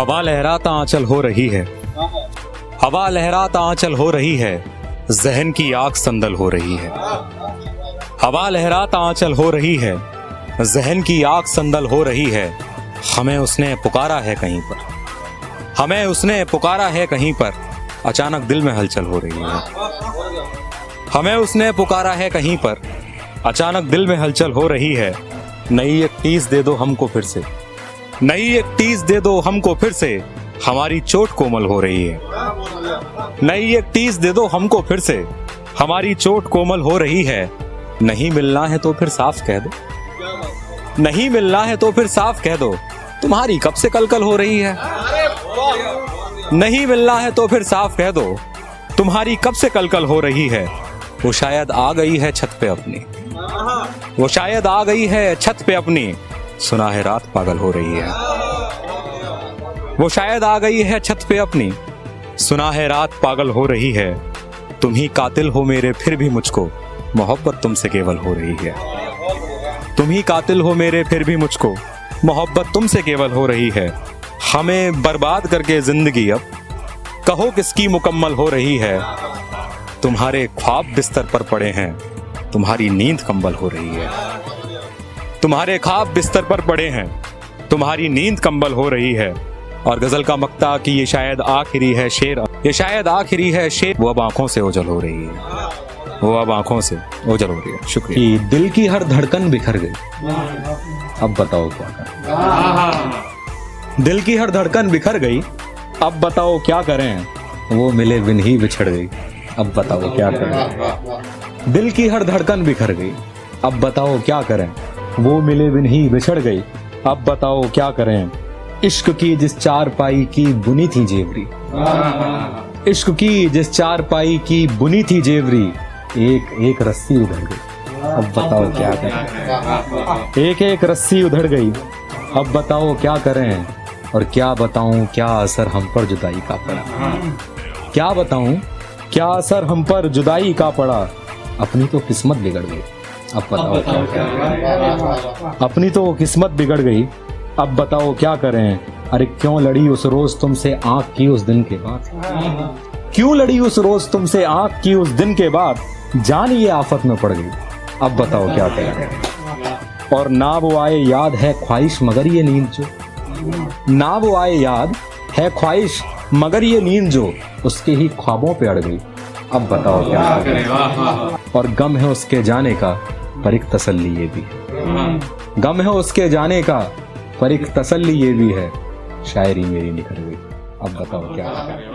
हवा लहराता आंचल हो रही है, हवा लहराता आंचल हो रही है, जहन की आग संदल हो रही है। हवा लहराता आंचल हो रही है, जहन की आग संदल हो रही है। हमें उसने पुकारा है कहीं पर, हमें उसने पुकारा है कहीं पर, अचानक दिल में हलचल हो रही है। हमें उसने पुकारा है कहीं पर, अचानक दिल में हलचल हो रही है। नई एक टीस दे दो हमको फिर से, नई एक टीस दे दो हमको फिर से, हमारी चोट कोमल हो रही है। नई एक टीस दे दो हमको फिर से, हमारी चोट कोमल हो रही है। नहीं मिलना है तो फिर साफ कह दो, नहीं मिलना है तो फिर साफ कह दो, तुम्हारी कब से कलकल हो रही है। नहीं मिलना है तो फिर साफ कह दो, तुम्हारी कब से कलकल हो रही है। वो शायद आ गई है छत पे अपनी, वो शायद आ गई है छत पे अपनी, सुना है रात पागल हो रही है। वो शायद आ गई है छत पे अपनी, सुना है रात पागल हो रही है। तुम ही कातिल हो मेरे फिर भी मुझको, मोहब्बत तुमसे केवल हो रही है। तुम ही कातिल हो मेरे फिर भी मुझको, मोहब्बत तुमसे केवल हो रही है। हमें बर्बाद करके जिंदगी अब कहो किसकी मुकम्मल हो रही है। तुम्हारे ख्वाब बिस्तर पर पड़े हैं, तुम्हारी नींद कंबल हो रही है। तुम्हारे ख्वाब बिस्तर पर पड़े हैं, तुम्हारी नींद कंबल हो रही है। और गजल का मक्ता कि ये शायद आखिरी है शेर, ये शायद आखिरी है शेर। वो अब आंखों से ओझल हो रही है, वो अब आंखों से ओझल हो रही है। शुक्रिया। दिल की हर धड़कन बिखर गई, अब बताओ क्या करें। दिल की हर धड़कन बिखर गई, अब बताओ क्या करें। वो मिले बिन ही बिछड़ गई, अब बताओ क्या करें। दिल की हर धड़कन बिखर गई, अब बताओ क्या करें। वो मिले बिन ही बिछड़ गई, अब बताओ क्या करें। इश्क की जिस चारपाई की बुनी थी जेवरी, इश्क की जिस चारपाई की बुनी थी जेवरी, एक एक रस्सी उधड़ गई, अब बताओ क्या करें। एक एक रस्सी उधड़ गई, अब बताओ क्या करें। और क्या बताऊं क्या असर हम पर जुदाई का पड़ा, क्या बताऊं क्या असर हम पर जुदाई का पड़ा। अपनी तो किस्मत बिगड़ गई, अब बताओ क्या करें। अपनी तो किस्मत बिगड़ गई, अब बताओ क्या करें। अरे क्यों लड़ी उस रोज तुमसे आंख की उस दिन के बाद, क्यों लड़ी उस रोज तुमसे आंख की उस दिन के बाद। जान ये आफत में पड़ गई, अब बताओ क्या करें। और ना वो आए याद है ख्वाहिश मगर ये नींद जो, ना वो आए याद है ख्वाहिश मगर ये नींद जो, उसके ही ख्वाबों पे अड़ गई, अब बताओ क्या करें। और गम है उसके जाने का पर एक तसल्ली ये भी है, गम है उसके जाने का पर एक तसल्ली ये भी है। शायरी मेरी निखर गई, अब बताओ क्या करें।